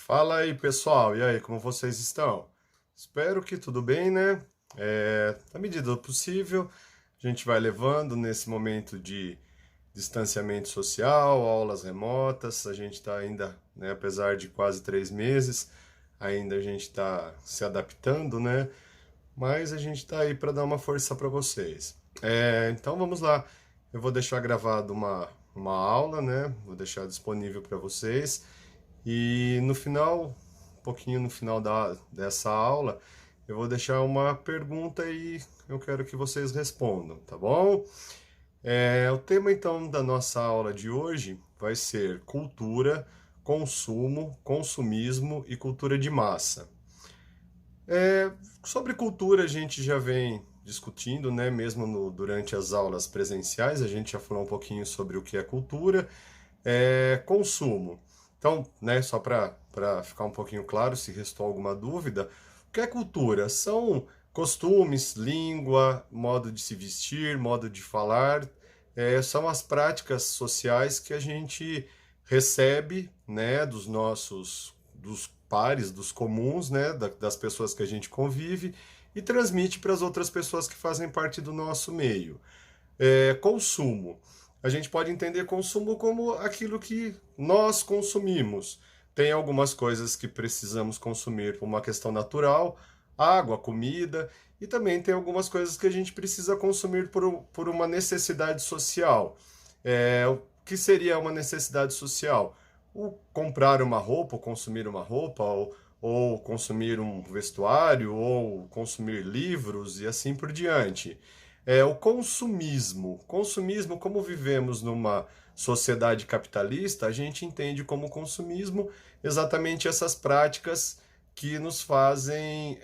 Fala aí, pessoal. E aí, como vocês estão? Espero que tudo bem, né? Na medida do possível, a gente vai levando nesse momento de distanciamento social, aulas remotas. A gente está ainda, né, apesar de quase 3 meses, ainda a gente está se adaptando, né? Mas a gente está aí para dar uma força para vocês. Então vamos lá. Eu vou deixar gravado uma aula, né? Vou deixar disponível para vocês. E no final, um pouquinho no final dessa aula, eu vou deixar uma pergunta e eu quero que vocês respondam, tá bom? O tema então da nossa aula de hoje vai ser cultura, consumo, consumismo e cultura de massa. Sobre cultura a gente já vem discutindo, né? Mesmo durante as aulas presenciais, a gente já falou um pouquinho sobre o que é cultura. Consumo. Então, né, só para ficar um pouquinho claro, se restou alguma dúvida, o que é cultura? São costumes, língua, modo de se vestir, modo de falar, são as práticas sociais que a gente recebe, né, dos pares, dos comuns, né, das pessoas que a gente convive e transmite para as outras pessoas que fazem parte do nosso meio. Consumo. A gente pode entender consumo como aquilo que nós consumimos. Tem algumas coisas que precisamos consumir por uma questão natural, água, comida, e também tem algumas coisas que a gente precisa consumir por uma necessidade social. O que seria uma necessidade social? O comprar uma roupa, ou consumir uma roupa, ou consumir um vestuário, ou consumir livros e assim por diante. O consumismo. Consumismo, como vivemos numa sociedade capitalista, a gente entende como consumismo exatamente essas práticas que nos fazem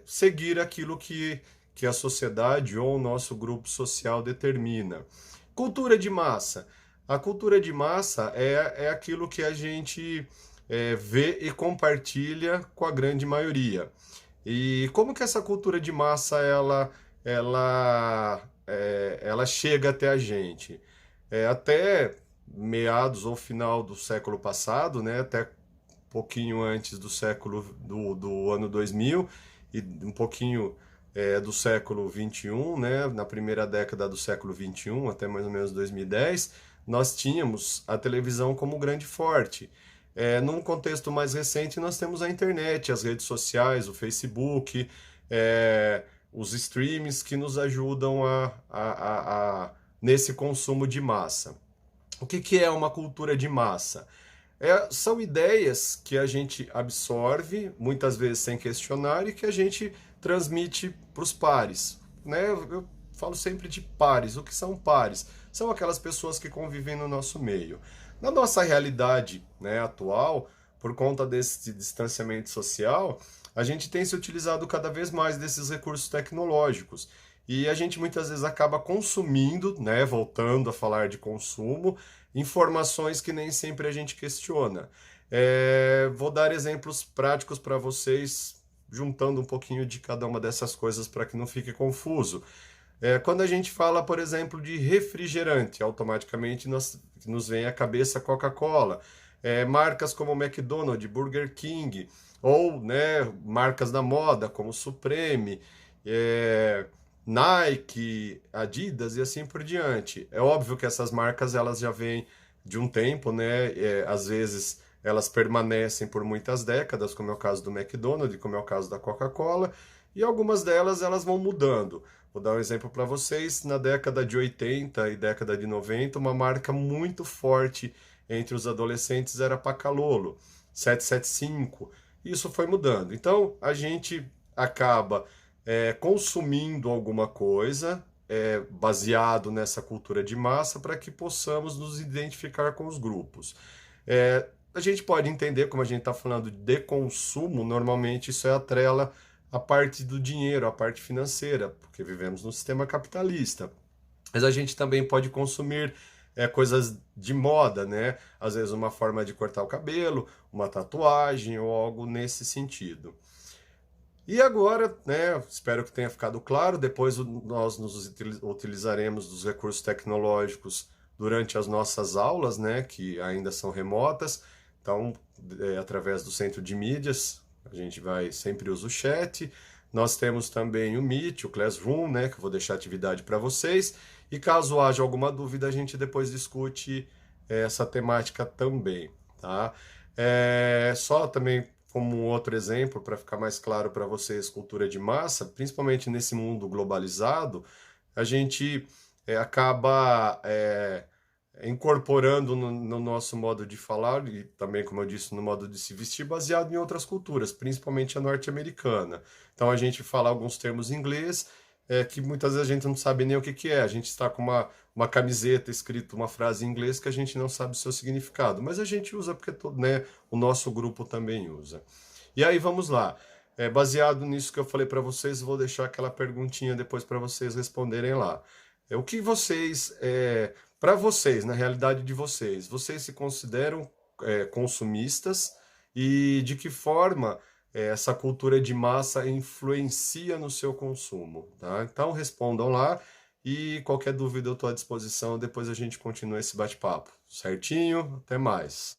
seguir aquilo que a sociedade ou o nosso grupo social determina. Cultura de massa. A cultura de massa é aquilo que a gente vê e compartilha com a grande maioria. E como que essa cultura de massa ela chega até a gente? Até meados ou final do século passado, né, até pouquinho antes do ano 2000 e um pouquinho do século 21, né, na primeira década do século 21, até mais ou menos 2010, nós tínhamos a televisão como grande forte. Num contexto mais recente, nós temos a internet, as redes sociais, o Facebook, os streams que nos ajudam nesse consumo de massa. O que é uma cultura de massa? São ideias que a gente absorve, muitas vezes sem questionar, e que a gente transmite para os pares. Né? Eu falo sempre de pares. O que são pares? São aquelas pessoas que convivem no nosso meio. Na nossa realidade, né, atual, por conta desse distanciamento social, a gente tem se utilizado cada vez mais desses recursos tecnológicos. E a gente muitas vezes acaba consumindo, né, voltando a falar de consumo, informações que nem sempre a gente questiona. Vou dar exemplos práticos para vocês, juntando um pouquinho de cada uma dessas coisas para que não fique confuso. Quando a gente fala, por exemplo, de refrigerante, automaticamente nos vem à cabeça Coca-Cola. Marcas como McDonald's, Burger King, ou né, marcas da moda como Supreme, Nike, Adidas e assim por diante. É óbvio que essas marcas elas já vêm de um tempo, né? Às vezes elas permanecem por muitas décadas, como é o caso do McDonald's, como é o caso da Coca-Cola, e algumas delas elas vão mudando. Vou dar um exemplo para vocês. Na década de 80 e década de 90, uma marca muito forte entre os adolescentes era Pacalolo, 775. Isso foi mudando. Então, a gente acaba consumindo alguma coisa baseado nessa cultura de massa para que possamos nos identificar com os grupos. A gente pode entender, como a gente está falando de consumo, normalmente isso atrela a parte do dinheiro, a parte financeira, porque vivemos num sistema capitalista. Mas a gente também pode consumir coisas de moda, né? Às vezes uma forma de cortar o cabelo, uma tatuagem ou algo nesse sentido. E agora, né, espero que tenha ficado claro, depois nós nos utilizaremos dos recursos tecnológicos durante as nossas aulas, né, que ainda são remotas. Então, através do centro de mídias, a gente vai sempre usa o chat. Nós temos também o Meet, o Classroom, né, que eu vou deixar atividade para vocês. E caso haja alguma dúvida, a gente depois discute essa temática também, tá? Só também como um outro exemplo, para ficar mais claro para vocês, cultura de massa, principalmente nesse mundo globalizado, a gente acaba incorporando no nosso modo de falar e também, como eu disse, no modo de se vestir, baseado em outras culturas, principalmente a norte-americana. Então a gente fala alguns termos em inglês que muitas vezes a gente não sabe nem o que que é. A gente está com uma camiseta escrito uma frase em inglês que a gente não sabe o seu significado, mas a gente usa porque né, o nosso grupo também usa. E aí vamos lá. Baseado nisso que eu falei para vocês, vou deixar aquela perguntinha depois para vocês responderem lá. O que vocês, para vocês, na realidade de vocês, vocês se consideram consumistas e de que forma essa cultura de massa influencia no seu consumo, tá? Então respondam lá e qualquer dúvida eu estou à disposição. Depois a gente continua esse bate-papo. Certinho? Até mais.